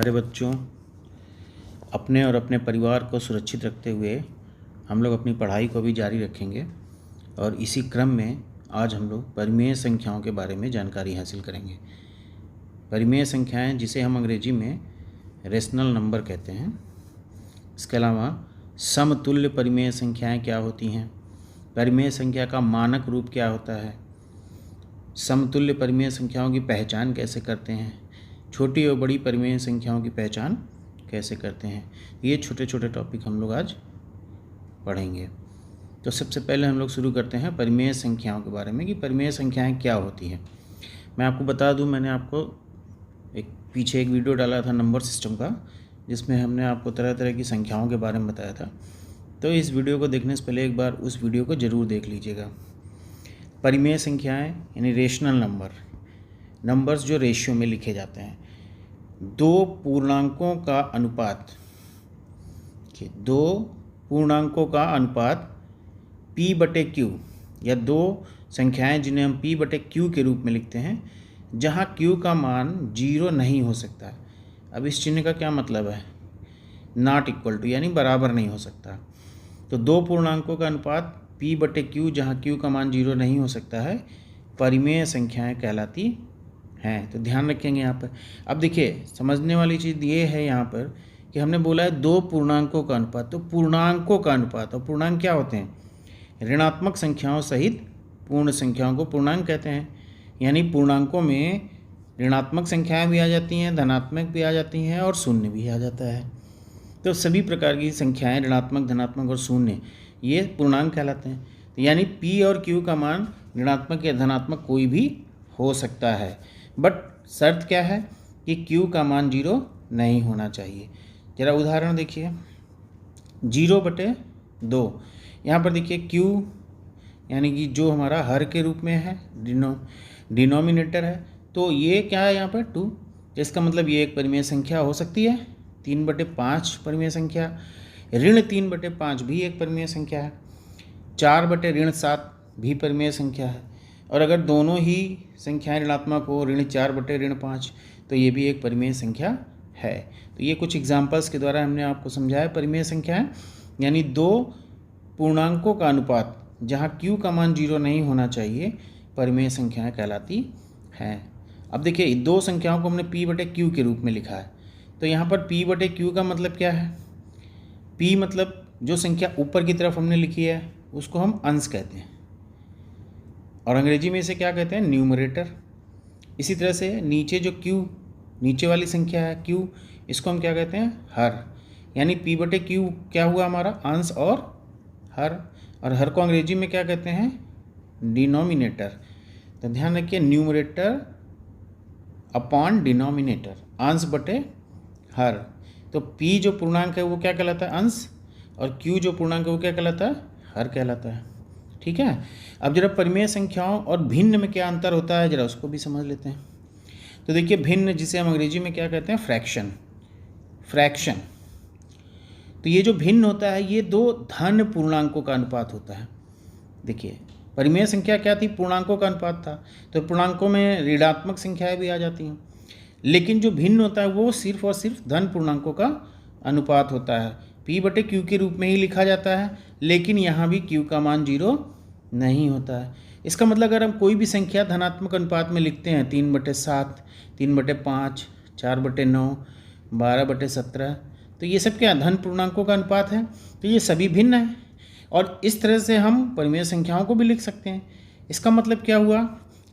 प्यारे बच्चों, अपने और अपने परिवार को सुरक्षित रखते हुए हम लोग अपनी पढ़ाई को भी जारी रखेंगे और इसी क्रम में आज हम लोग परिमेय संख्याओं के बारे में जानकारी हासिल करेंगे। परिमेय संख्याएं जिसे हम अंग्रेजी में रेशनल नंबर कहते हैं। इसके अलावा समतुल्य परिमेय संख्याएं क्या होती हैं, परिमेय संख्या का मानक रूप क्या होता है, समतुल्य परिमेय संख्याओं की पहचान कैसे करते हैं, छोटी और बड़ी परिमेय संख्याओं की पहचान कैसे करते हैं, ये छोटे छोटे टॉपिक हम लोग आज पढ़ेंगे। तो सबसे पहले हम लोग शुरू करते हैं परिमेय संख्याओं के बारे में कि परिमेय संख्याएं क्या होती हैं। मैं आपको बता दूं, मैंने आपको पीछे एक वीडियो डाला था नंबर सिस्टम का, जिसमें हमने आपको तरह तरह की संख्याओं के बारे में बताया था। तो इस वीडियो को देखने से पहले एक बार उस वीडियो को ज़रूर देख लीजिएगा। परिमेय संख्याएं यानी रेशनल नंबर्स जो रेशियो में लिखे जाते हैं। दो पूर्णांकों का अनुपात P/Q या दो संख्याएं जिन्हें हम P/Q के रूप में लिखते हैं, जहां Q का मान 0 नहीं हो सकता। अब इस चिन्ह का क्या मतलब है? नॉट इक्वल टू यानी बराबर नहीं हो सकता। तो दो पूर्णांकों का अनुपात P/Q जहां Q का मान 0 नहीं हो सकता है, परिमेय संख्याएं कहलाती हैं। तो ध्यान रखेंगे यहाँ पर। अब देखिए, समझने वाली चीज़ ये है यहाँ पर कि हमने बोला है दो पूर्णांकों का अनुपात। तो पूर्णांकों का अनुपात, और पूर्णांक क्या होते हैं? ऋणात्मक संख्याओं सहित पूर्ण संख्याओं को पूर्णांक कहते हैं। यानी पूर्णांकों में ऋणात्मक संख्याएं भी आ जाती हैं, धनात्मक भी आ जाती हैं और शून्य भी आ जाता है। तो सभी प्रकार की संख्याएं ऋणात्मक, धनात्मक और शून्य ये पूर्णांक कहलाते हैं। तो यानी P और Q का मान ऋणात्मक या धनात्मक कोई भी हो सकता है, बट शर्त क्या है कि Q का मान 0 नहीं होना चाहिए। जरा उदाहरण देखिए, 0/2। यहाँ पर देखिए Q यानी कि जो हमारा हर के रूप में है, डिनोमिनेटर है, तो ये क्या है यहाँ पर 2। तो इसका मतलब ये एक परिमेय संख्या हो सकती है। 3/5 परिमेय संख्या, ऋण 3/5 भी एक परिमेय संख्या है, 4/7 भी परिमेय संख्या है। और अगर दोनों ही संख्याएं ऋणात्मक हो, ऋण 4/5, तो ये भी एक परिमेय संख्या है। तो ये कुछ एग्जाम्पल्स के द्वारा हमने आपको समझाया परिमेय संख्याएं यानी दो पूर्णांकों का अनुपात जहां Q का मान 0 नहीं होना चाहिए, परिमेय संख्याएं कहलाती हैं। अब देखिए, दो संख्याओं को हमने P/Q के रूप में लिखा है। तो यहाँ पर P/Q का मतलब क्या है? P मतलब जो संख्या ऊपर की तरफ हमने लिखी है उसको हम अंश कहते हैं, और अंग्रेजी में इसे क्या कहते हैं? न्यूमरेटर। इसी तरह से नीचे जो Q, नीचे वाली संख्या है Q, इसको हम क्या कहते हैं? हर। यानी P/Q क्या हुआ हमारा? अंश और हर। और हर को अंग्रेजी में क्या कहते हैं? डिनोमिनेटर। तो ध्यान रखिए, न्यूमरेटर अपॉन डिनोमिनेटर, अंश बटे हर। तो P जो पूर्णांक है वो क्या कहलाता है? अंश, और Q जो पूर्णांक है वो क्या कहलाता है? हर कहलाता है। ठीक है। अब जरा परिमेय संख्याओं और भिन्न में क्या अंतर होता है, जरा उसको भी समझ लेते हैं। तो देखिए, भिन्न जिसे हम अंग्रेजी में क्या कहते हैं? फ्रैक्शन। तो ये जो भिन्न होता है, ये दो धन पूर्णांकों का अनुपात होता है। देखिए, परिमेय संख्या क्या थी? पूर्णांकों का अनुपात था। तो पूर्णांकों में ऋणात्मक संख्याएं भी आ जाती हैं, लेकिन जो भिन्न होता है वो सिर्फ और सिर्फ धन पूर्णांकों का अनुपात होता है। P/Q के रूप में ही लिखा जाता है, लेकिन यहाँ भी Q का मान 0 नहीं होता है। इसका मतलब अगर हम कोई भी संख्या धनात्मक अनुपात में लिखते हैं, 3/7, 3/5, 4/9, 12/17, तो ये सब क्या धन पूर्णांकों का अनुपात है। तो ये सभी भिन्न है, और इस तरह से हम परिमेय संख्याओं को भी लिख सकते हैं। इसका मतलब क्या हुआ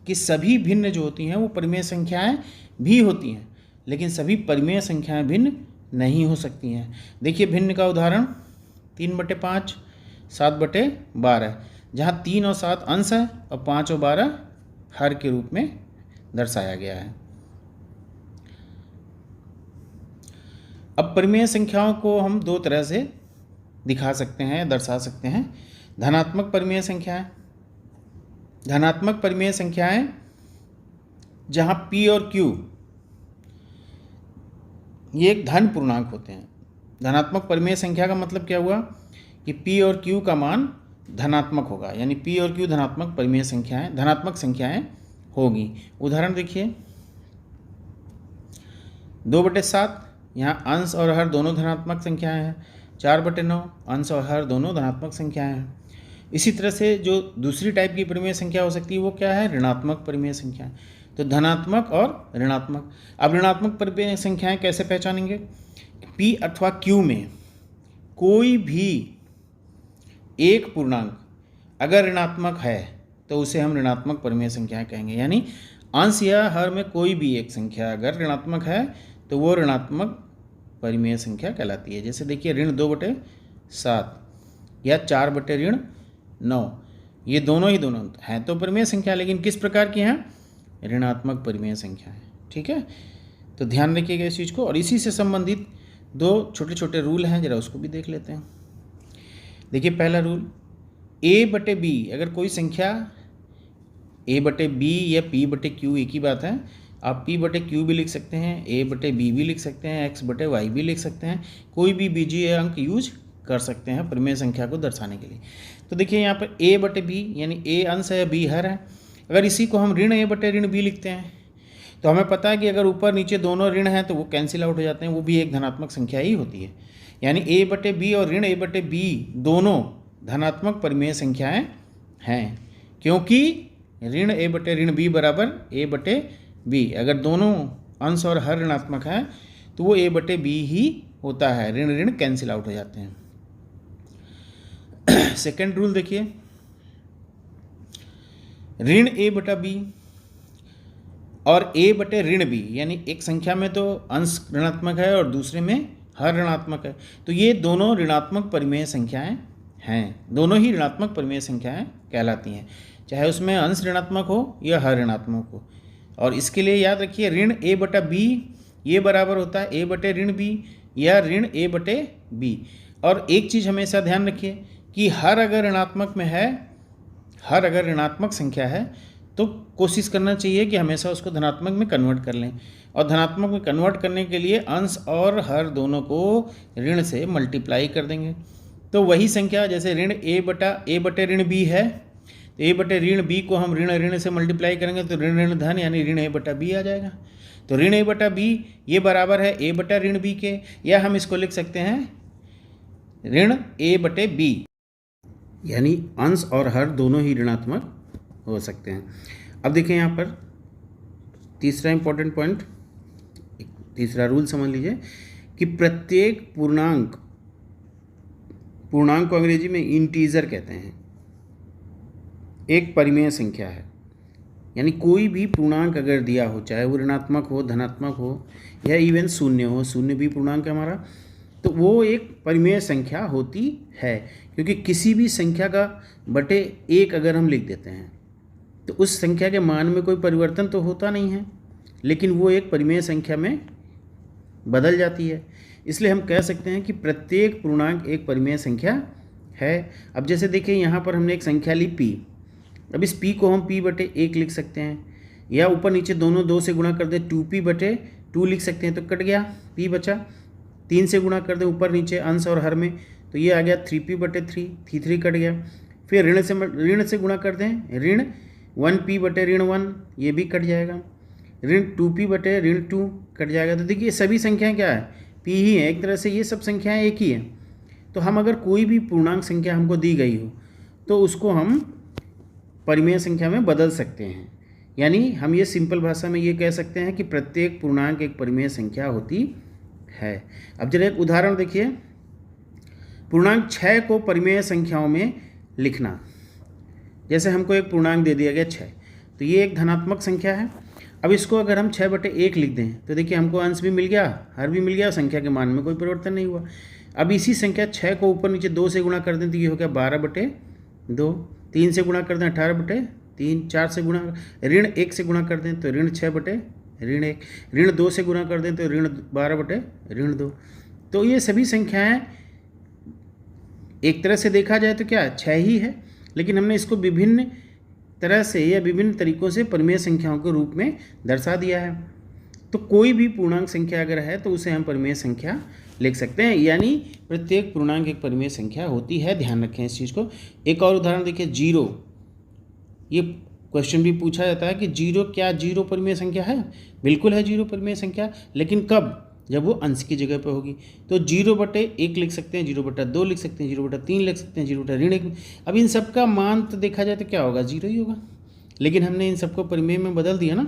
कि सभी भिन्न जो होती हैं वो परिमेय संख्याएं भी होती हैं, लेकिन सभी परिमेय संख्याएं भिन्न नहीं हो सकती हैं। देखिए, भिन्न का उदाहरण 3/5, 7/12, जहाँ 3 और 7 अंश है और 5 और 12 हर के रूप में दर्शाया गया है। अब परिमेय संख्याओं को हम दो तरह से दिखा सकते हैं, दर्शा सकते हैं। धनात्मक परिमेय संख्याएं जहां P और Q ये एक धन पूर्णांक होते हैं। धनात्मक परिमेय संख्या का मतलब क्या हुआ कि P और Q का मान धनात्मक होगा, यानी P और Q धनात्मक संख्याएं होगी। उदाहरण देखिए, 2/7 यहाँ अंश और हर दोनों धनात्मक संख्याएं हैं, 4/9 अंश और हर दोनों धनात्मक संख्याएं हैं। इसी तरह से जो दूसरी टाइप की परिमेय संख्या हो सकती है वो क्या है, ऋणात्मक परिमेय संख्या। तो धनात्मक और ऋणात्मक। अब ऋणात्मक परिमेय संख्याएं कैसे पहचानेंगे, P अथवा Q में कोई भी एक पूर्णांक अगर ऋणात्मक है तो उसे हम ऋणात्मक परिमेय संख्याएं कहेंगे। यानी अंश या हर में कोई भी एक संख्या अगर ऋणात्मक है तो वो ऋणात्मक परिमेय संख्या कहलाती है। जैसे देखिए ऋण 2/7 या 4/9, ये दोनों हैं तो परिमेय संख्या, लेकिन किस प्रकार की हैं, ऋणात्मक परिमेय संख्या है। ठीक है, तो ध्यान रखिएगा इस चीज़ को। और इसी से संबंधित दो छोटे छोटे रूल हैं, जरा उसको भी देख लेते हैं। देखिए पहला रूल, a/b अगर कोई संख्या a/b या p/q एक ही बात है, आप p/q भी लिख सकते हैं, a/b भी लिख सकते हैं, x/y भी लिख सकते हैं, कोई भी बीजीय अंक यूज कर सकते हैं परिमेय संख्या को दर्शाने के लिए। तो देखिए यहाँ पर a/b यानी a अंश है, b हर है। अगर इसी को हम ऋण a/b लिखते हैं तो हमें पता है कि अगर ऊपर नीचे दोनों ऋण हैं तो वो कैंसिल आउट हो जाते हैं, वो भी एक धनात्मक संख्या ही होती है। यानी a/b और ऋण a/b दोनों धनात्मक परिमेय संख्याएं हैं, क्योंकि ऋण a/b बराबर a/b। अगर दोनों अंश और हर ऋणात्मक हैं तो वो a/b ही होता है, ऋण ऋण कैंसिल आउट हो जाते हैं। सेकेंड रूल देखिए, ऋण a/b और a/b यानी एक संख्या में तो अंश ऋणात्मक है और दूसरे में हर ऋणात्मक है, तो ये दोनों ऋणात्मक परिमेय संख्याएं हैं, दोनों ही ऋणात्मक परिमेय संख्याएं कहलाती हैं, चाहे उसमें अंश ऋणात्मक हो या हर ऋणात्मक हो। और इसके लिए याद रखिए ऋण a/b ये बराबर होता है a/b या ऋण a/b। और एक चीज़ हमेशा ध्यान रखिए कि हर अगर ऋणात्मक में है, हर अगर ऋणात्मक संख्या है तो कोशिश करना चाहिए कि हमेशा उसको धनात्मक में कन्वर्ट कर लें, और धनात्मक में कन्वर्ट करने के लिए अंश और हर दोनों को ऋण से मल्टीप्लाई कर देंगे। तो वही संख्या जैसे ऋण a/b है, तो a/b को हम ऋण ऋण से मल्टीप्लाई करेंगे तो ऋण ऋण धन यानी ऋण a/b आ जाएगा। तो ऋण a/b ये बराबर है a/b के, या हम इसको लिख सकते हैं ऋण a/b, यानी अंश और हर दोनों ही ऋणात्मक हो सकते हैं। अब देखिए यहाँ पर तीसरा इंपॉर्टेंट पॉइंट, तीसरा रूल समझ लीजिए कि प्रत्येक पूर्णांक को अंग्रेजी में इंटीजर कहते हैं, एक परिमेय संख्या है। यानी कोई भी पूर्णांक अगर दिया हो, चाहे वो ऋणात्मक हो, धनात्मक हो या इवन शून्य हो, शून्य भी पूर्णांक है हमारा, तो वो एक परिमेय संख्या होती है। क्योंकि किसी भी संख्या का बटे 1 अगर हम लिख देते हैं तो उस संख्या के मान में कोई परिवर्तन तो होता नहीं है, लेकिन वो एक परिमेय संख्या में बदल जाती है। इसलिए हम कह सकते हैं कि प्रत्येक पूर्णांक एक परिमेय संख्या है। अब जैसे देखिए यहाँ पर हमने एक संख्या ली p, अब इस p को हम p/1 लिख सकते हैं, या ऊपर नीचे दोनों 2 से गुणा कर दें 2p/2 लिख सकते हैं, तो कट गया p बचा। 3 से गुणा कर दें ऊपर नीचे अंश और हर में, तो ये आ गया 3p/3, 3 कट गया। फिर ऋण से गुणा कर दें, ऋण 1p/1 ये भी कट जाएगा, ऋण 2p/2 कट जाएगा। तो देखिए सभी संख्याएं क्या है, p ही है, एक तरह से ये सब संख्याएं एक ही हैं। तो हम अगर कोई भी पूर्णांक संख्या हमको दी गई हो तो उसको हम परिमेय संख्या में बदल सकते हैं। यानी हम ये सिंपल भाषा में ये कह सकते हैं कि प्रत्येक पूर्णांक एक परिमेय संख्या होती है। अब जरा एक उदाहरण देखिए, पूर्णांक 6 को परिमेय संख्याओं में लिखना। जैसे हमको एक पूर्णांक दे दिया गया 6, तो ये एक धनात्मक संख्या है। अब इसको अगर हम 6/1 लिख दें तो देखिए हमको अंश भी मिल गया, हर भी मिल गया, संख्या के मान में कोई परिवर्तन नहीं हुआ। अब इसी संख्या 6 को ऊपर नीचे 2 से गुणा कर दें तो ये हो गया 12/2, 3 से गुणा कर दें 18/3, 4 से गुणा, ऋण 1 से गुणा कर दें तो ऋण 6/1, ऋण 2 से गुणा कर दें तो ऋण 12/2। तो ये सभी संख्याएं एक तरह से देखा जाए तो क्या 6 ही है, लेकिन हमने इसको विभिन्न तरह से या विभिन्न तरीकों से परिमेय संख्याओं के रूप में दर्शा दिया है। तो कोई भी पूर्णांक संख्या अगर है तो उसे हम परिमेय संख्या लिख सकते हैं, यानी प्रत्येक पूर्णांक एक परिमेय संख्या होती है। ध्यान रखें इस चीज़ को। एक और उदाहरण देखिए, 0। ये क्वेश्चन भी पूछा जाता है कि 0 क्या 0 परिमेय संख्या है? बिल्कुल है 0 परिमेय संख्या, लेकिन कब? जब वो अंश की जगह पे होगी। तो 0/1 लिख सकते हैं, 0/2 लिख सकते हैं, 0/3 लिख सकते हैं, 0/1। अब इन सब का मान तो देखा जाए तो क्या होगा, 0 ही होगा, लेकिन हमने इन सबको परिमेय में बदल दिया ना,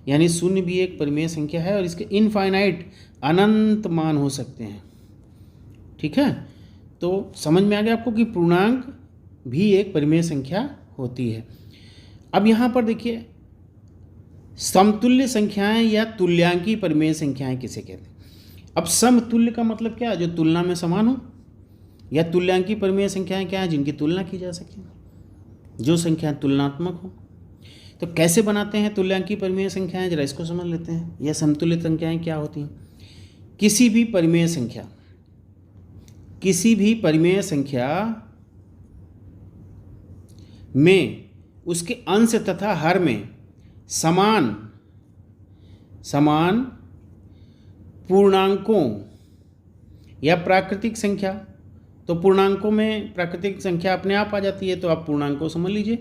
यानी शून्य भी एक परिमेय संख्या है और इसके इनफाइनाइट अनंत मान हो सकते हैं। ठीक है, तो समझ में आ गया आपको कि पूर्णांक भी एक परिमेय संख्या होती है। अब यहाँ पर देखिए, समतुल्य संख्याएं या तुल्यांकी परिमेय संख्याएं किसे कहते हैं। अब समतुल्य का मतलब क्या है, जो तुलना में समान हो, या तुल्यांकी परिमेय संख्याएं क्या है, जिनकी तुलना की जा सके, जो संख्याएं तुलनात्मक हो। तो कैसे बनाते हैं तुल्यांकी परिमेय संख्याएं, जरा इसको समझ लेते हैं। या समतुल्य संख्याएं क्या होती हैं। किसी भी परिमेय संख्या में उसके अंश तथा हर में समान पूर्णांकों या प्राकृतिक संख्या, तो पूर्णांकों में प्राकृतिक संख्या अपने आप आ जाती है, तो आप पूर्णांकों समझ लीजिए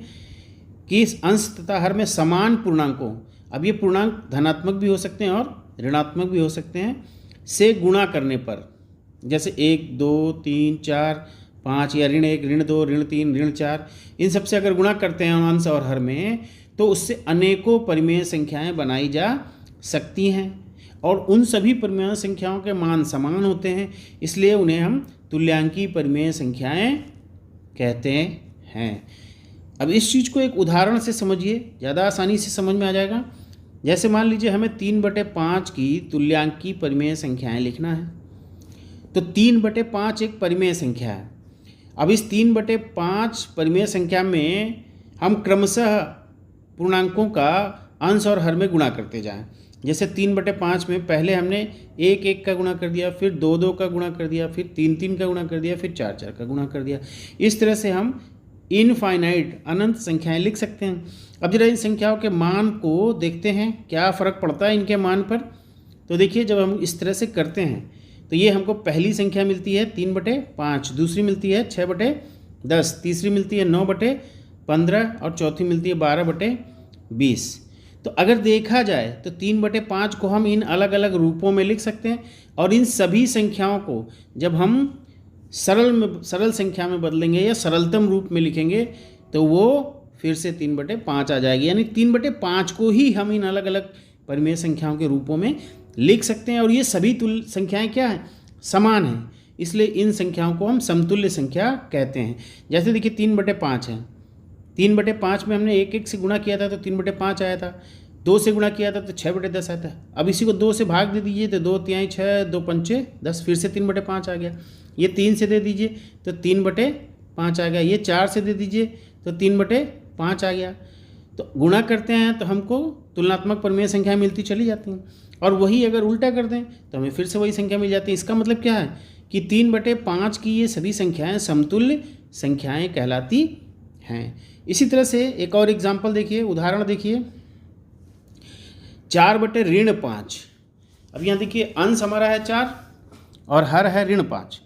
कि इस अंश तथा हर में समान पूर्णांकों, अब ये पूर्णांक धनात्मक भी हो सकते हैं और ऋणात्मक भी हो सकते हैं, से गुणा करने पर, जैसे 1, 2, 3, 4, 5 या ऋण 1, ऋण 2, ऋण 3, ऋण 4, इन सब से अगर गुणा करते हैं अंश और हर में, तो उससे अनेकों परिमेय संख्याएं बनाई जा सकती हैं और उन सभी परिमेय संख्याओं के मान समान होते हैं, इसलिए उन्हें हम तुल्यांकी परिमेय संख्याएं कहते हैं। अब इस चीज़ को एक उदाहरण से समझिए, ज़्यादा आसानी से समझ में आ जाएगा। जैसे मान लीजिए हमें 3/5 की तुल्यांकी परिमेय संख्याएं लिखना है, तो 3/5 एक परिमेय संख्या है। अब इस 3/5 परिमेय संख्या में हम क्रमशः पूर्णांकों का अंश और हर में गुणा करते जाएं। जैसे 3/5 में पहले हमने 1 का गुणा कर दिया, फिर 2 का गुणा कर दिया, फिर 3 का गुणा कर दिया, फिर 4 का गुणा कर दिया। इस तरह से हम इनफाइनाइट अनंत संख्याएं लिख सकते हैं। अब जरा इन संख्याओं के मान को देखते हैं, क्या फ़र्क पड़ता है इनके मान पर। तो देखिए, जब हम इस तरह से करते हैं तो ये हमको पहली संख्या मिलती है 3/5, दूसरी मिलती है 6/10, तीसरी मिलती है 9/15 और चौथी मिलती है 12/20। तो अगर देखा जाए तो 3/5 को हम इन अलग अलग रूपों में लिख सकते हैं और इन सभी संख्याओं को जब हम सरल संख्या में बदलेंगे या सरलतम रूप में लिखेंगे तो वो फिर से 3/5 आ जाएगी। यानी 3/5 को ही हम इन अलग अलग परिमेय संख्याओं के रूपों में लिख सकते हैं और ये सभी संख्याएं क्या हैं, समान हैं, इसलिए इन संख्याओं को हम समतुल्य संख्या कहते हैं। जैसे देखिए 3/5 है, 3/5 में हमने 1 से गुणा किया था तो 3/5 आया था, 2 से गुणा किया था तो 6/10 आया था। अब इसी को 2 से भाग दे दीजिए तो 2 तिहाई 6, 2 पंचे 10, फिर से 3/5 आ गया। ये 3 से दे दीजिए तो 3/5 आ गया। ये 4 से दे दीजिए तो 3/5 आ गया। तो गुणा करते हैं तो हमको तुलनात्मक परिमेय संख्या मिलती चली जाती हैं, और वही अगर उल्टा कर दें तो हमें फिर से वही संख्या मिल जाती है। इसका मतलब क्या है कि 3/5 की ये सभी संख्याएं समतुल्य संख्याएं कहलाती हैं। इसी तरह से एक और एग्जाम्पल देखिए, उदाहरण देखिए, 4/5। अब यहाँ देखिए अंश हमारा है 4 और हर है ऋण 5।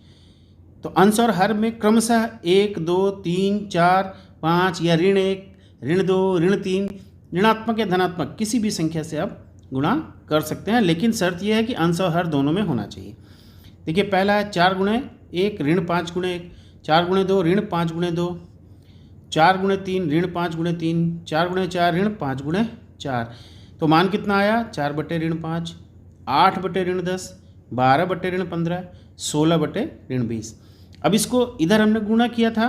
तो अंश और हर में क्रमशः 1, 2, 3, 4, 5 या ऋण 1, ऋण 2, ऋण 3, ऋणात्मक या धनात्मक किसी भी संख्या से आप गुणा कर सकते हैं, लेकिन शर्त यह है कि अंश और हर दोनों में होना चाहिए। देखिए पहला है 4×1 ऋण 5×1, 4×2 ऋण 5×2, 4×3 ऋण 5×3, 4×4 ऋण 5×4। तो मान कितना आया, 4/5, 8/10, 12/15, 16/20। अब इसको इधर हमने गुणा किया था,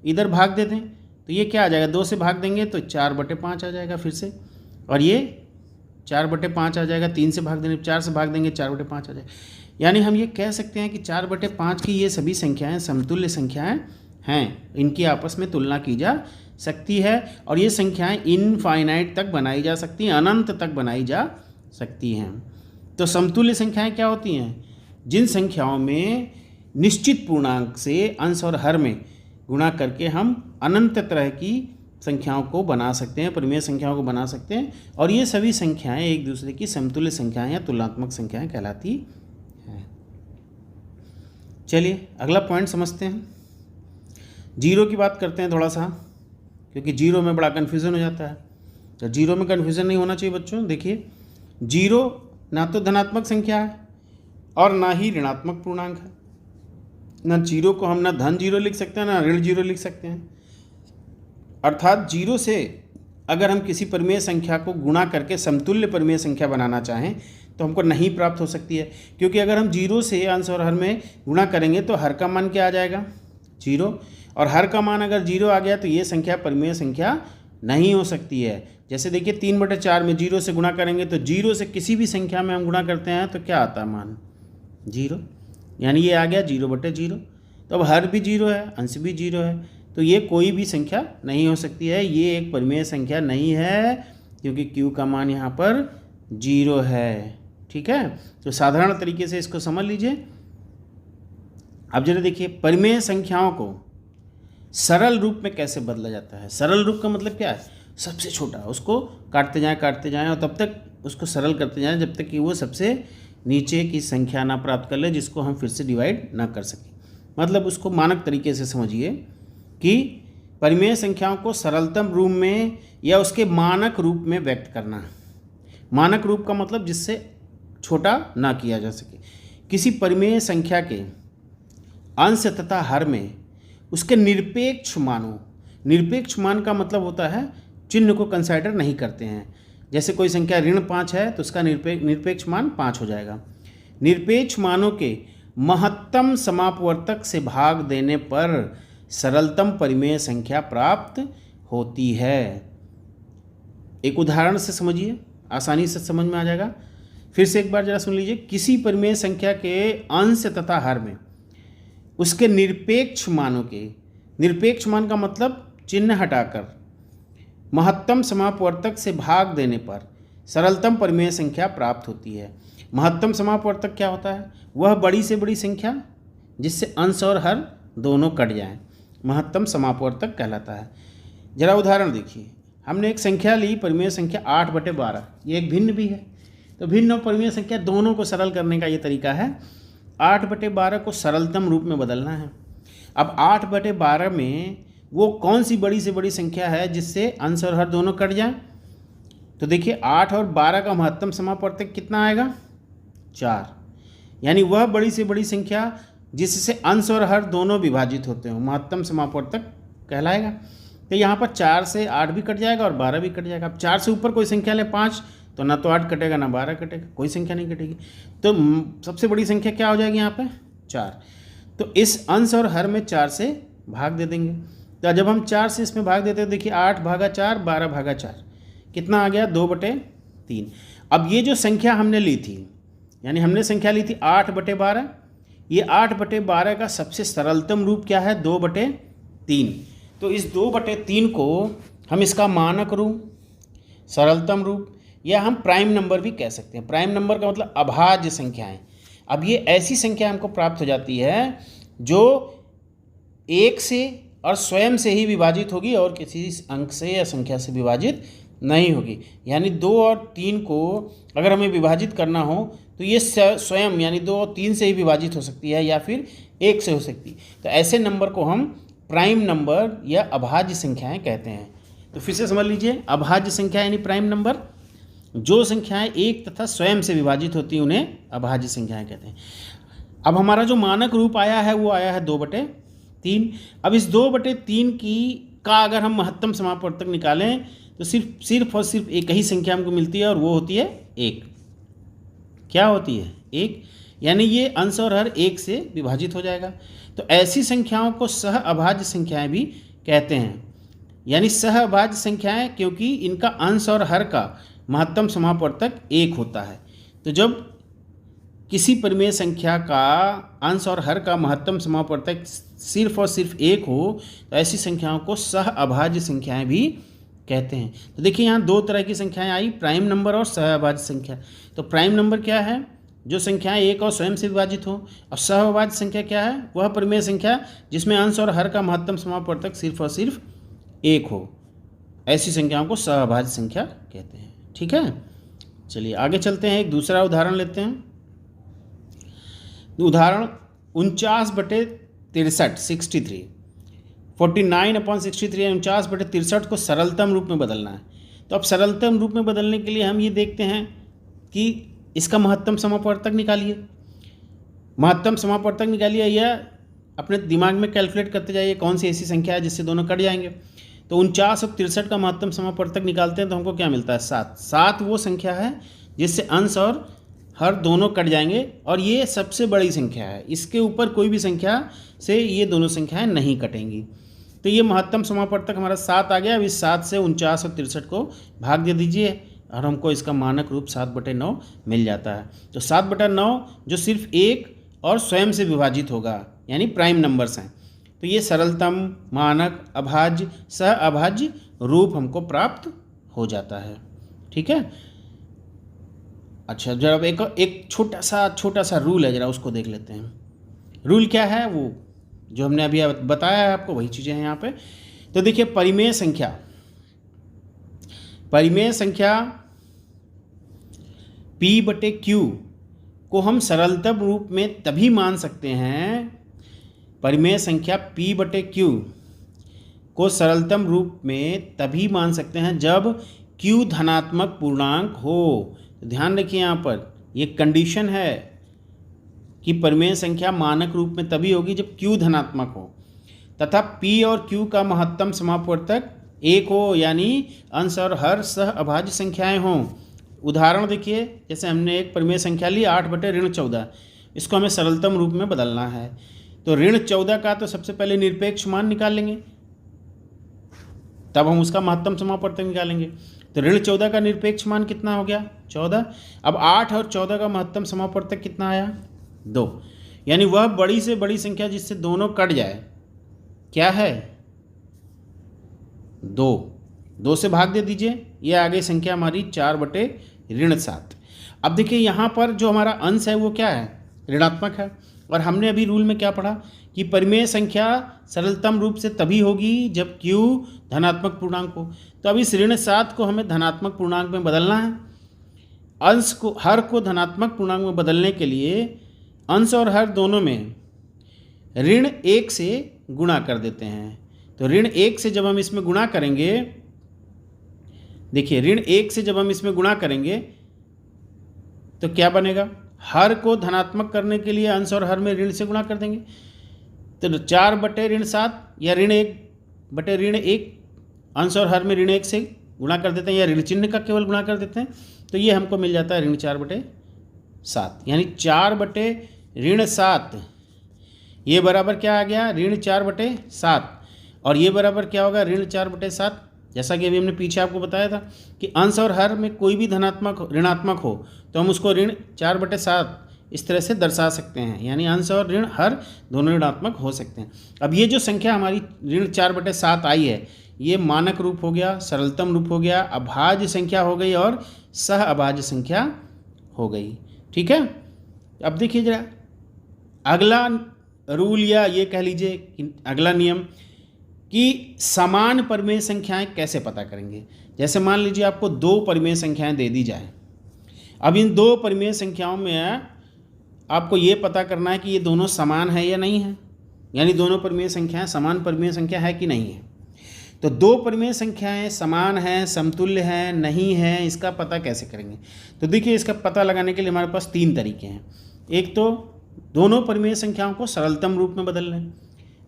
इधर भाग दे दें तो ये क्या आ जाएगा, 2 से भाग देंगे तो 4/5 आ जाएगा फिर से, और ये 4/5 आ जाएगा। 3 से भाग देंगे, 4 से भाग देंगे 4/5 आ जाएगा। यानी हम ये कह सकते हैं कि 4/5 की ये सभी संख्याएं समतुल्य संख्याएं हैं, इनकी आपस में तुलना की जा सकती है और ये संख्याएं इनफाइनाइट तक बनाई जा सकती हैं, अनंत तक बनाई जा सकती हैं। तो समतुल्य संख्याएं क्या होती हैं, जिन संख्याओं में निश्चित पूर्णांक से अंश और हर में गुणा करके हम अनंत तरह की संख्याओं को बना सकते हैं, परिमेय संख्याओं को बना सकते हैं, और ये सभी संख्याएं एक दूसरे की समतुल्य संख्याएं या तुलनात्मक संख्याएं कहलाती हैं। चलिए अगला पॉइंट समझते हैं। जीरो की बात करते हैं थोड़ा सा, क्योंकि जीरो में बड़ा कन्फ्यूज़न हो जाता है। तो जीरो में कन्फ्यूज़न नहीं होना चाहिए बच्चों। देखिए जीरो ना तो धनात्मक संख्या है और ना ही ऋणात्मक पूर्णांक है। ना जीरो को हम ना धन जीरो लिख सकते हैं ना ऋण जीरो लिख सकते हैं। अर्थात जीरो से अगर हम किसी परिमेय संख्या को गुणा करके समतुल्य परिमेय संख्या बनाना चाहें तो हमको नहीं प्राप्त हो सकती है, क्योंकि अगर हम जीरो से अंश और हर में गुणा करेंगे तो हर का मान क्या आ जाएगा, जीरो, और हर का मान अगर जीरो आ गया तो ये संख्या परिमेय संख्या नहीं हो सकती है। जैसे देखिए 3/4 में जीरो से गुणा करेंगे तो जीरो से किसी भी संख्या में हम गुणा करते हैं तो क्या आता है मान, जीरो, यानी ये आ गया 0/0। तो अब हर भी जीरो है, अंश भी जीरो है, तो ये कोई भी संख्या नहीं हो सकती है, ये एक परिमेय संख्या नहीं है, क्योंकि Q का मान यहाँ पर जीरो है। ठीक है, तो साधारण तरीके से इसको समझ लीजिए। अब जरा देखिए परिमेय संख्याओं को सरल रूप में कैसे बदला जाता है। सरल रूप का मतलब क्या है, सबसे छोटा, उसको काटते जाएं और तब तक उसको सरल करते जाएं जब तक कि वो सबसे नीचे की संख्या ना प्राप्त कर ले जिसको हम फिर से डिवाइड ना कर सकें। मतलब उसको मानक तरीके से समझिए कि परिमेय संख्याओं को सरलतम रूप में या उसके मानक रूप में व्यक्त करना। मानक रूप का मतलब जिससे छोटा ना किया जा सके। किसी परिमेय संख्या के अंश तथा हर में उसके निरपेक्ष मानों, निरपेक्ष मान का मतलब होता है चिन्ह को कंसाइडर नहीं करते हैं। जैसे कोई संख्या ऋण 5 है तो उसका निरपेक्ष मान 5 हो जाएगा। निरपेक्ष मानों के महत्तम समापवर्तक से भाग देने पर सरलतम परिमेय संख्या प्राप्त होती है। एक उदाहरण से समझिए, आसानी से समझ में आ जाएगा। फिर से एक बार जरा सुन लीजिए। किसी परिमेय संख्या के अंश तथा हर में उसके निरपेक्ष मानों के, निरपेक्ष मान का मतलब चिन्ह हटाकर, महत्तम समापवर्तक से भाग देने पर सरलतम परिमेय संख्या प्राप्त होती है। महत्तम समापवर्तक क्या होता है, वह बड़ी से बड़ी संख्या जिससे अंश और हर दोनों कट जाएं, महत्तम समापवर्तक कहलाता है। जरा उदाहरण देखिए, हमने एक संख्या ली परिमेय संख्या 8/12, ये एक भिन्न भी है, तो भिन्न और परिमेय संख्या दोनों को सरल करने का ये तरीका है। 8/12 को सरलतम रूप में बदलना है। अब 8/12 में वो कौन सी बड़ी से बड़ी संख्या है जिससे अंश और हर दोनों कट जाए, तो देखिए 8 और 12 का महत्तम समापवर्तक कितना आएगा, 4, यानी वह बड़ी से बड़ी संख्या जिससे अंश और हर दोनों विभाजित होते हो महत्तम समापवर्तक कहलाएगा। तो यहाँ पर 4 से 8 भी कट जाएगा और 12 भी कट जाएगा। अब 4 से ऊपर कोई संख्या ले 5 तो ना तो 8 कटेगा ना 12 कटेगा, कोई संख्या नहीं कटेगी। तो सबसे बड़ी संख्या क्या हो जाएगी यहाँ पे, 4। तो इस अंश और हर में 4 से भाग दे देंगे। तो जब हम 4 से इसमें भाग देते हैं, देखिए 8/4 12/4 कितना आ गया, 2/3। अब ये जो संख्या हमने ली थी, यानी हमने संख्या ली थी 8/12, ये 8/12 का सबसे सरलतम रूप क्या है, 2/3। तो इस 2/3 को हम इसका मानक रूप, सरलतम रूप, या हम प्राइम नंबर भी कह सकते हैं। प्राइम नंबर का मतलब अभाज्य संख्याएं। अब ये ऐसी संख्या हमको प्राप्त हो जाती है जो 1 से और स्वयं से ही विभाजित होगी और किसी अंक से या संख्या से विभाजित नहीं होगी। यानी 2 और 3 को अगर हमें विभाजित करना हो तो ये स्वयं यानी 2 और 3 से ही विभाजित हो सकती है या फिर 1 से हो सकती है। तो ऐसे नंबर को हम प्राइम नंबर या अभाज्य संख्याएं कहते हैं। तो फिर से समझ लीजिए, अभाज्य संख्या यानी प्राइम नंबर, जो संख्याएं 1 तथा स्वयं से विभाजित होती हैं उन्हें अभाज्य संख्याएं कहते हैं। अब हमारा जो मानक रूप आया है वो आया है 2/3। अब इस 2/3 का अगर हम महत्तम समापवर्तक निकालें तो सिर्फ और सिर्फ एक ही संख्या हमको मिलती है और वो होती है 1। क्या होती है, 1, यानी ये अंश और हर 1 से विभाजित हो जाएगा। तो ऐसी संख्याओं को सह अभाज्य संख्याएं भी कहते हैं, यानी सह अभाज्य संख्याएं, क्योंकि इनका अंश और हर का महत्तम समापवर्तक 1 होता है। तो जब किसी परिमेय संख्या का अंश और हर का महत्तम समापवर्तक सिर्फ और सिर्फ 1 हो तो ऐसी संख्याओं को सह अभाज्य संख्याएं भी कहते हैं। तो देखिए यहाँ 2 तरह की संख्याएं आई, प्राइम नंबर और सह अभाज्य संख्या। तो प्राइम नंबर क्या है, जो संख्याएं 1 और स्वयं से विभाजित हो, और सह अभाज्य संख्या क्या है, वह परिमेय संख्या जिसमें अंश और हर का महत्तम समापवर्तक सिर्फ और सिर्फ 1 हो। ऐसी संख्याओं को सह अभाज्य संख्या कहते हैं। ठीक है, चलिए आगे चलते हैं, एक दूसरा उदाहरण लेते हैं। उदाहरण 49/63 63 49/63 49/63 को सरलतम रूप में बदलना है। तो अब सरलतम रूप में बदलने के लिए हम ये देखते हैं कि इसका महत्तम समापवर्तक निकालिए। महत्तम समापवर्तक निकालिए या अपने दिमाग में कैलकुलेट करते जाइए कौन सी ऐसी संख्या है जिससे दोनों कट जाएंगे। तो 49 और 63 का महत्तम समापवर्तक निकालते हैं तो हमको क्या मिलता है 7। 7 वो संख्या है जिससे अंश और हर दोनों कट जाएंगे और ये सबसे बड़ी संख्या है, इसके ऊपर कोई भी संख्या से ये दोनों संख्याएं नहीं कटेंगी। तो ये महत्तम समापवर्तक हमारा 7 आ गया। अब इस 7 से 49 और 63 को भाग दे दीजिए और हमको इसका मानक रूप 7/9 मिल जाता है। तो 7/9 जो सिर्फ एक और स्वयं से विभाजित होगा यानी प्राइम नंबर्स हैं, तो ये सरलतम, मानक, अभाज्य, सह अभाज्य रूप हमको प्राप्त हो जाता है। ठीक है। अच्छा, जरा एक छोटा सा रूल है, जरा उसको देख लेते हैं। रूल क्या है? वो जो हमने अभी बताया है आपको वही चीज़ें हैं यहाँ पे। तो देखिए, परिमेय संख्या P/Q को हम सरलतम रूप में तभी मान सकते हैं, परिमेय संख्या P/Q को सरलतम रूप में तभी मान सकते हैं जब Q धनात्मक पूर्णांक हो। तो ध्यान रखिए, यहाँ पर ये कंडीशन है कि परिमेय संख्या मानक रूप में तभी होगी जब Q धनात्मक हो तथा P और Q का महत्तम समापवर्तक 1 हो, यानी अंश और हर सह अभाज्य संख्याएं हों। उदाहरण देखिए, जैसे हमने एक परिमेय संख्या ली 8/14, इसको हमें सरलतम रूप में बदलना है। तो ऋण 14 का तो सबसे पहले निरपेक्ष मान निकाल लेंगे, तब हम उसका महत्तम समापवर्तक निकालेंगे। तो ऋण 14 का निरपेक्ष मान कितना हो गया? 14। अब 8 और 14 का महत्तम समापवर्तक कितना आया? 2। यानी वह बड़ी से बड़ी संख्या जिससे दोनों कट जाए क्या है? 2। 2 से भाग दे दीजिए, ये आ गई संख्या हमारी 4/7। अब देखिए, यहाँ पर जो हमारा अंश है वो क्या है? ऋणात्मक है। और हमने अभी रूल में क्या पढ़ा कि परिमेय संख्या सरलतम रूप से तभी होगी जब Q धनात्मक पूर्णांक हो। तो अब इस ऋण 7 को हमें धनात्मक पूर्णांक में बदलना है। अंश को, हर को धनात्मक पूर्णांक में बदलने के लिए अंश और हर दोनों में ऋण 1 से गुणा कर देते हैं। तो ऋण 1 से जब हम इसमें गुणा करेंगे, देखिए ऋण 1 से जब हम इसमें गुणा करेंगे तो क्या बनेगा? हर को धनात्मक करने के लिए अंश और हर में ऋण से गुणा कर देंगे। तो 4/7 या ऋण 1/1 अंश और हर में ऋण 1 से गुणा कर देते हैं या ऋण चिन्ह का केवल गुणा कर देते हैं, तो ये हमको मिल जाता है ऋण 4/7। यानी 4/7 ये बराबर क्या आ गया? ऋण 4/7। और ये बराबर क्या होगा? ऋण 4/7। जैसा कि अभी हमने पीछे आपको बताया था कि अंश और हर में कोई भी धनात्मक ऋणात्मक हो तो हम उसको ऋण 4/7 इस तरह से दर्शा सकते हैं, यानी अंश और ऋण हर दोनों ऋणात्मक हो सकते हैं। अब ये जो संख्या हमारी ऋण 4/7 आई है, ये मानक रूप हो गया, सरलतम रूप हो गया, अभाज्य संख्या हो गई और सह अभाज्य संख्या हो गई। ठीक है। अब देखिए जरा अगला रूल, या ये कह लीजिए कि अगला नियम कि समान परिमेय संख्याएं कैसे पता करेंगे। जैसे मान लीजिए आपको 2 परिमेय संख्याएं दे दी जाए। अब इन 2 परिमेय संख्याओं में आपको ये पता करना है कि ये दोनों समान है या नहीं है, यानी दोनों परिमेय संख्याएं समान परिमेय संख्या है कि नहीं है। तो 2 परिमेय संख्याएं समान हैं, समतुल्य हैं, नहीं हैं, इसका पता कैसे करेंगे? तो देखिए, इसका पता लगाने के लिए हमारे पास 3 तरीके हैं। एक तो दोनों परिमेय संख्याओं को सरलतम रूप में बदल लें,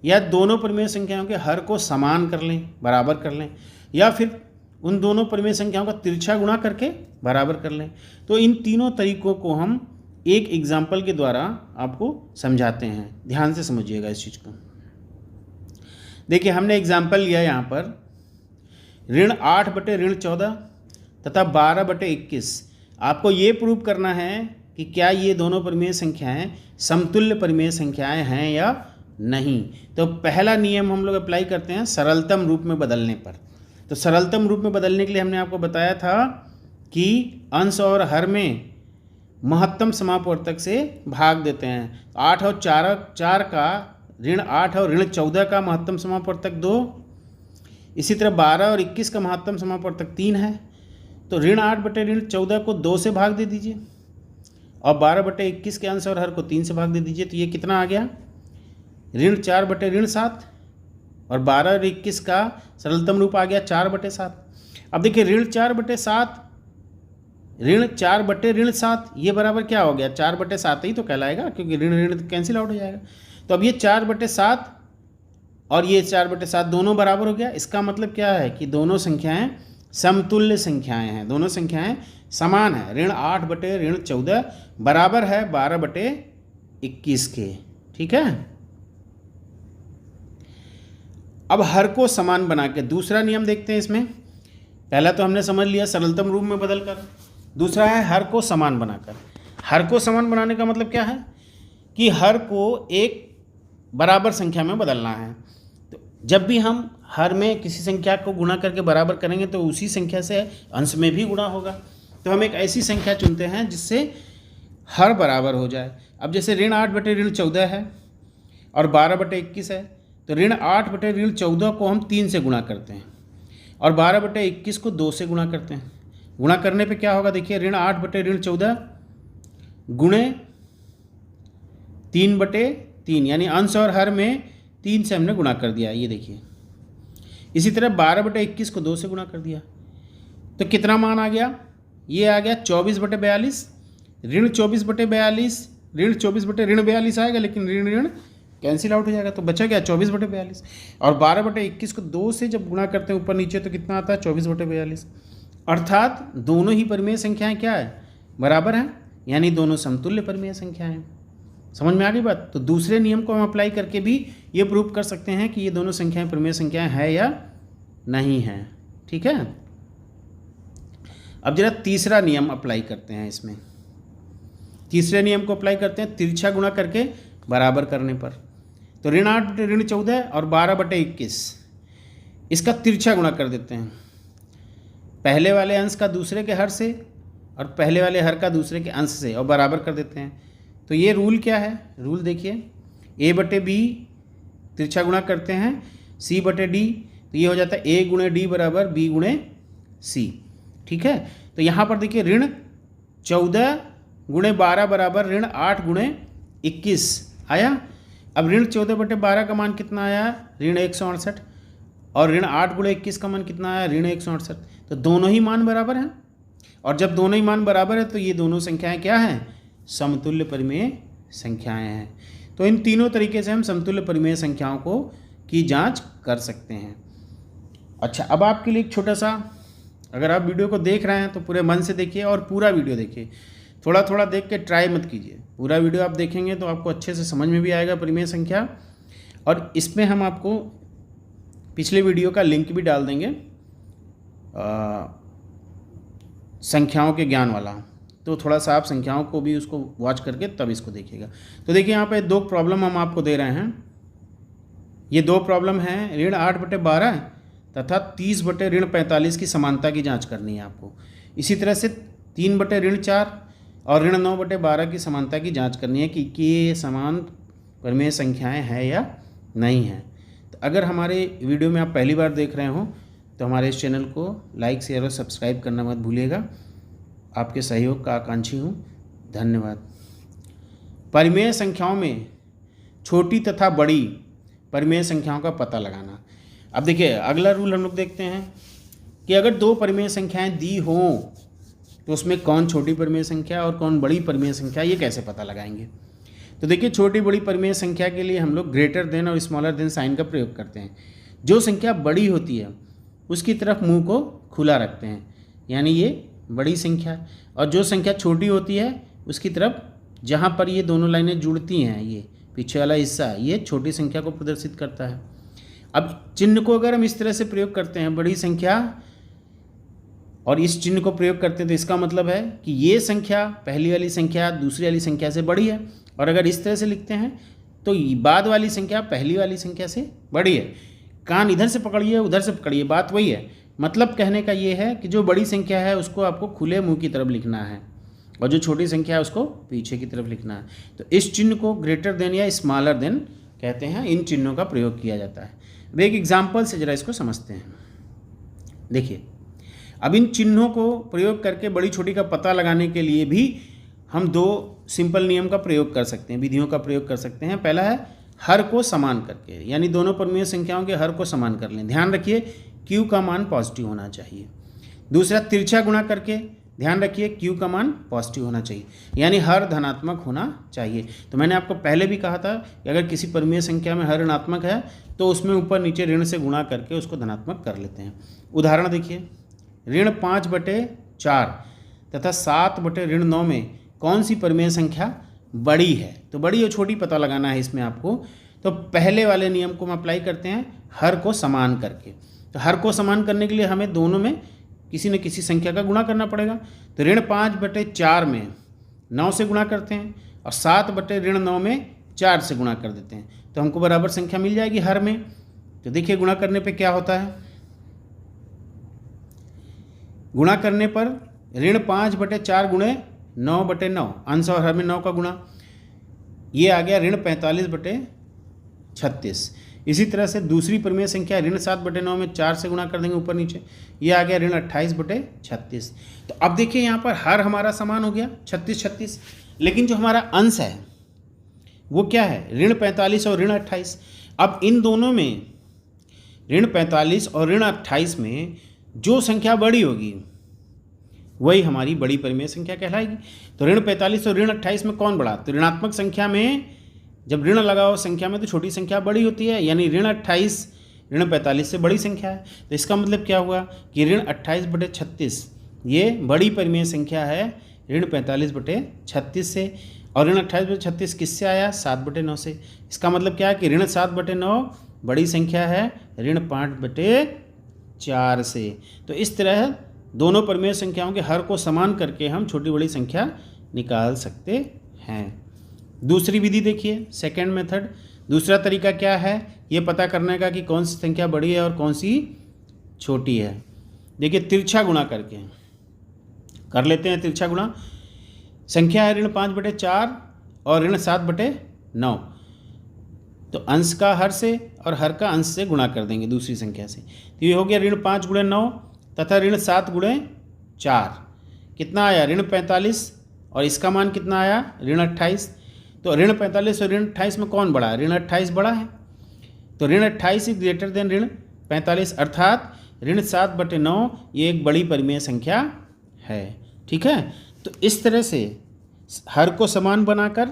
या दोनों परिमेय संख्याओं के हर को समान कर लें, बराबर कर लें, या फिर उन दोनों परिमेय संख्याओं का तिरछा गुणा करके बराबर कर लें। तो इन तीनों तरीकों को हम एक एग्जाम्पल के द्वारा आपको समझाते हैं। ध्यान से समझिएगा इस चीज़ को। देखिए, हमने एग्जाम्पल लिया यहाँ पर ऋण 8/14 तथा 12/21। आपको ये प्रूव करना है कि क्या ये दोनों परिमेय संख्याएं समतुल्य परिमेय संख्याएं हैं या नहीं। तो पहला नियम हम लोग अप्लाई करते हैं सरलतम रूप में बदलने पर। तो सरलतम रूप में बदलने के लिए हमने आपको बताया था कि अंश और हर में महत्तम समापवर्तक से भाग देते हैं। 8 और 4 का ऋण 8 और ऋण 14 का महत्तम समापवर्तक 2। इसी तरह 12 और 21 का महत्तम समापवर्तक 3 है। तो ऋण 8/14 को 2 से भाग दे दीजिए और 12/21 के अंश और हर को 3 से भाग दे दीजिए। तो ये कितना आ गया? ऋण 4/7 और 12 और 21 का सरलतम रूप आ गया 4/7। अब देखिए ऋण 4/7 ऋण 4/7 ये बराबर क्या हो गया, 4/7 ही तो कहलाएगा, क्योंकि ऋण ऋण कैंसिल आउट हो जाएगा। तो अब ये 4/7 और ये 4/7 दोनों बराबर हो गया। इसका मतलब क्या है कि दोनों संख्याएं समतुल्य संख्याएं हैं, दोनों संख्याएं समान है। ऋण 8/14 बराबर है 12/21 के। ठीक है। अब हर को समान बना के दूसरा नियम देखते हैं। इसमें पहला तो हमने समझ लिया सरलतम रूप में बदलकर, दूसरा है हर को समान बनाकर। हर को समान बनाने का मतलब क्या है कि हर को एक बराबर संख्या में बदलना है। तो जब भी हम हर में किसी संख्या को गुणा करके बराबर करेंगे तो उसी संख्या से अंश में भी गुणा होगा। तो हम एक ऐसी संख्या चुनते हैं जिससे हर बराबर हो जाए। अब जैसे ऋण 8/14 है और 12/21 है, तो ऋण 8/14 को हम 3 से गुणा करते हैं और 12/21 को 2 से गुणा करते हैं। गुणा करने पे क्या होगा, देखिए ऋण 8/14 गुणे 3/3, यानी अंश और हर में 3 से हमने गुणा कर दिया, ये देखिए। इसी तरह 12/21 को 2 से गुणा कर दिया, तो कितना मान आ गया, ये आ गया 24/42। ऋण 24/42, ऋण 24/42 आएगा, लेकिन ऋण ऋण कैंसिल आउट हो जाएगा, तो बचा क्या 24/42। और 12/21 को 2 से जब गुणा करते हैं ऊपर नीचे तो कितना आता है 24/42। अर्थात दोनों ही परिमेय संख्याएं क्या है, बराबर हैं, यानी दोनों समतुल्य परिमेय संख्याएं हैं। समझ में आ गई बात। तो दूसरे नियम को हम अप्लाई करके भी ये प्रूव कर सकते हैं कि ये दोनों संख्याएं परिमेय संख्याएं हैं या नहीं हैं। ठीक है। अब जरा तीसरा नियम अप्लाई करते हैं। इसमें तीसरे नियम को अप्लाई करते हैं तिरछा गुणा करके बराबर करने पर। तो ऋण 8/14 और 12/21 इसका तिरछा गुणा कर देते हैं, पहले वाले अंश का दूसरे के हर से और पहले वाले हर का दूसरे के अंश से, और बराबर कर देते हैं। तो ये रूल क्या है, रूल देखिए, a/b तिरछा गुणा करते हैं c/d, तो ये हो जाता है a × d बराबर b × c। ठीक है। तो यहाँ पर देखिए ऋण 14 × 12 बराबर ऋण 8 × 21 आया। अब ऋण 14/12 का मान कितना आया, ऋण 168, और ऋण 8 × 21 का मान कितना आया, ऋण 168। तो दोनों ही मान बराबर हैं, और जब दोनों ही मान बराबर है तो ये दोनों संख्याएं क्या हैं, समतुल्य परिमेय संख्याएं हैं। तो इन तीनों तरीके से हम समतुल्य परिमेय संख्याओं को की जांच कर सकते हैं। अच्छा, अब आपके लिए एक छोटा सा, अगर आप वीडियो को देख रहे हैं तो पूरे मन से देखिए और पूरा वीडियो देखिए, थोड़ा थोड़ा देख के ट्राई मत कीजिए। पूरा वीडियो आप देखेंगे तो आपको अच्छे से समझ में भी आएगा परिमेय संख्या। और इसमें हम आपको पिछले वीडियो का लिंक भी डाल देंगे संख्याओं के ज्ञान वाला, तो थोड़ा सा आप संख्याओं को भी उसको वॉच करके तब इसको देखिएगा। तो देखिए यहाँ पे 2 प्रॉब्लम हम आपको दे रहे हैं। ये 2 प्रॉब्लम हैं, ऋण 8/12 तथा 30/45 की समानता की जांच करनी है आपको। इसी तरह से 3/4 और ऋण 9/12 की समानता की जांच करनी है कि ये समान परिमेय संख्याएं हैं या नहीं हैं। तो अगर हमारे वीडियो में आप पहली बार देख रहे हो तो हमारे इस चैनल को लाइक, शेयर और सब्सक्राइब करना मत भूलिएगा। आपके सहयोग का आकांक्षी हूँ। धन्यवाद। परिमेय संख्याओं में छोटी तथा बड़ी परिमेय संख्याओं का पता लगाना। अब देखिए अगला रूल हम लोग देखते हैं कि अगर 2 परिमेय संख्याएं दी हों तो उसमें कौन छोटी परिमेय संख्या और कौन बड़ी परिमेय संख्या, ये कैसे पता लगाएंगे। तो देखिए छोटी बड़ी परिमेय संख्या के लिए हम लोग ग्रेटर देन और स्मॉलर देन साइन का प्रयोग करते हैं। जो संख्या बड़ी होती है उसकी तरफ मुंह को खुला रखते हैं, यानी ये बड़ी संख्या, और जो संख्या छोटी होती है उसकी तरफ, जहाँ पर ये दोनों लाइनें जुड़ती हैं, ये पीछे वाला हिस्सा, ये छोटी संख्या को प्रदर्शित करता है। अब चिन्ह को अगर हम इस तरह से प्रयोग करते हैं, बड़ी संख्या, और इस चिन्ह को प्रयोग करते हैं, तो इसका मतलब है कि ये संख्या पहली वाली संख्या दूसरी वाली संख्या से बड़ी है। और अगर इस तरह से लिखते हैं तो बाद वाली संख्या पहली वाली संख्या से बड़ी है। कान इधर से पकड़िए उधर से पकड़िए, बात वही है। मतलब कहने का ये है कि जो बड़ी संख्या है उसको आपको खुले मुंह की तरफ लिखना है, और जो छोटी संख्या है उसको पीछे की तरफ लिखना है। तो इस चिन्ह को ग्रेटर देन या स्मॉलर देन कहते हैं। इन चिन्हों का प्रयोग किया जाता है। अब एक एग्जाम्पल से जरा इसको समझते हैं। देखिए, अब इन चिन्हों को प्रयोग करके बड़ी छोटी का पता लगाने के लिए भी हम 2 सिंपल नियम का प्रयोग कर सकते हैं, विधियों का प्रयोग कर सकते हैं। पहला है हर को समान करके, यानी दोनों परिमेय संख्याओं के हर को समान कर लें। ध्यान रखिए Q का मान पॉजिटिव होना चाहिए। दूसरा तिरछा गुणा करके ध्यान रखिए Q का मान पॉजिटिव होना चाहिए, यानी हर धनात्मक होना चाहिए। तो मैंने आपको पहले भी कहा था कि अगर किसी परिमेय संख्या में हर ऋणात्मक है तो उसमें ऊपर नीचे ऋण से गुणा करके उसको धनात्मक कर लेते हैं। उदाहरण देखिए, ऋण 5/4 तथा 7/9 में कौन सी परिमेय संख्या बड़ी है? तो बड़ी और छोटी पता लगाना है इसमें आपको। तो पहले वाले नियम को हम अप्लाई करते हैं हर को समान करके। तो हर को समान करने के लिए हमें दोनों में किसी न किसी संख्या का गुणा करना पड़ेगा। तो ऋण 5/4 में 9 से गुणा करते हैं और 7/9 में 4 से गुणा कर देते हैं, तो हमको बराबर संख्या मिल जाएगी हर में। तो देखिए गुणा करने पे क्या होता है, गुणा करने पर ऋण 5/4 गुणे 9/9, अंश और हर में 9 का गुणा, ये आ गया ऋण 45/36। इसी तरह से दूसरी परिमेय संख्या ऋण 7/9 में 4 से गुणा कर देंगे ऊपर नीचे, ये आ गया ऋण 28/36। तो अब देखिए यहाँ पर हर हमारा समान हो गया 36, लेकिन जो हमारा अंश है वो क्या है, ऋण 45 और ऋण 28। अब इन दोनों में ऋण 45 और ऋण 28 में जो संख्या बड़ी होगी वही हमारी बड़ी परिमेय संख्या कहलाएगी। तो ऋण 45 और ऋण 28 में कौन बड़ा? तो ऋणात्मक संख्या में जब ऋण लगा हो संख्या में तो छोटी संख्या बड़ी होती है, यानी ऋण 28 ऋण 45 से बड़ी संख्या है। तो इसका मतलब क्या हुआ कि ऋण 28/36 ये बड़ी परिमेय संख्या है ऋण 45/36 से, और ऋण 28/36 किससे आया? 7/9 से। इसका मतलब क्या है कि ऋण 7/9 बड़ी संख्या है ऋण 5/4 से। तो इस तरह दोनों परिमेय संख्याओं के हर को समान करके हम छोटी बड़ी संख्या निकाल सकते हैं। दूसरी विधि देखिए, सेकेंड मेथड, दूसरा तरीका क्या है ये पता करने का कि कौन सी संख्या बड़ी है और कौन सी छोटी है। देखिए तिरछा गुणा करके कर लेते हैं। तिरछा गुणा संख्या है ऋण 5/4 और ऋण 7/9, तो अंश का हर से और हर का अंश से गुणा कर देंगे दूसरी संख्या से। तो ये हो गया ऋण 5 × 9 तथा ऋण 7 × 4, कितना आया? ऋण 45, और इसका मान कितना आया? ऋण 28। तो ऋण 45 और ऋण 28 में कौन बड़ा है? ऋण 28 बड़ा है। तो ऋण 28 इज ग्रेटर देन ऋण 45, अर्थात ऋण 7/9 ये एक बड़ी परिमेय संख्या है। ठीक है, तो इस तरह से हर को समान बनाकर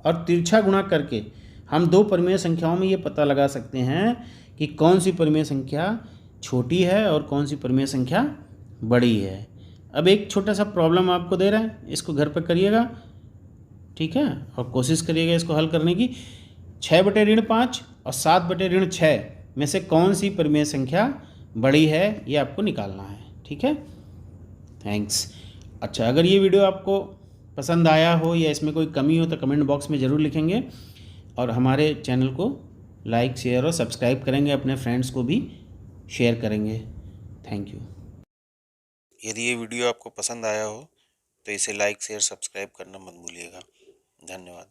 और तिरछा गुणा करके हम दो परिमेय संख्याओं में ये पता लगा सकते हैं कि कौन सी परिमेय संख्या छोटी है और कौन सी परिमेय संख्या बड़ी है। अब एक छोटा सा प्रॉब्लम आपको दे रहा है, इसको घर पर करिएगा, ठीक है, और कोशिश करिएगा इसको हल करने की। 6/5 और 7/6 में से कौन सी परिमेय संख्या बड़ी है ये आपको निकालना है। ठीक है, थैंक्स। अच्छा, अगर ये वीडियो आपको पसंद आया हो या इसमें कोई कमी हो तो कमेंट बॉक्स में ज़रूर लिखेंगे, और हमारे चैनल को लाइक शेयर और सब्सक्राइब करेंगे, अपने फ्रेंड्स को भी शेयर करेंगे। Thank you. यदि ये वीडियो आपको पसंद आया हो तो इसे लाइक शेयर सब्सक्राइब करना मत भूलिएगा। धन्यवाद।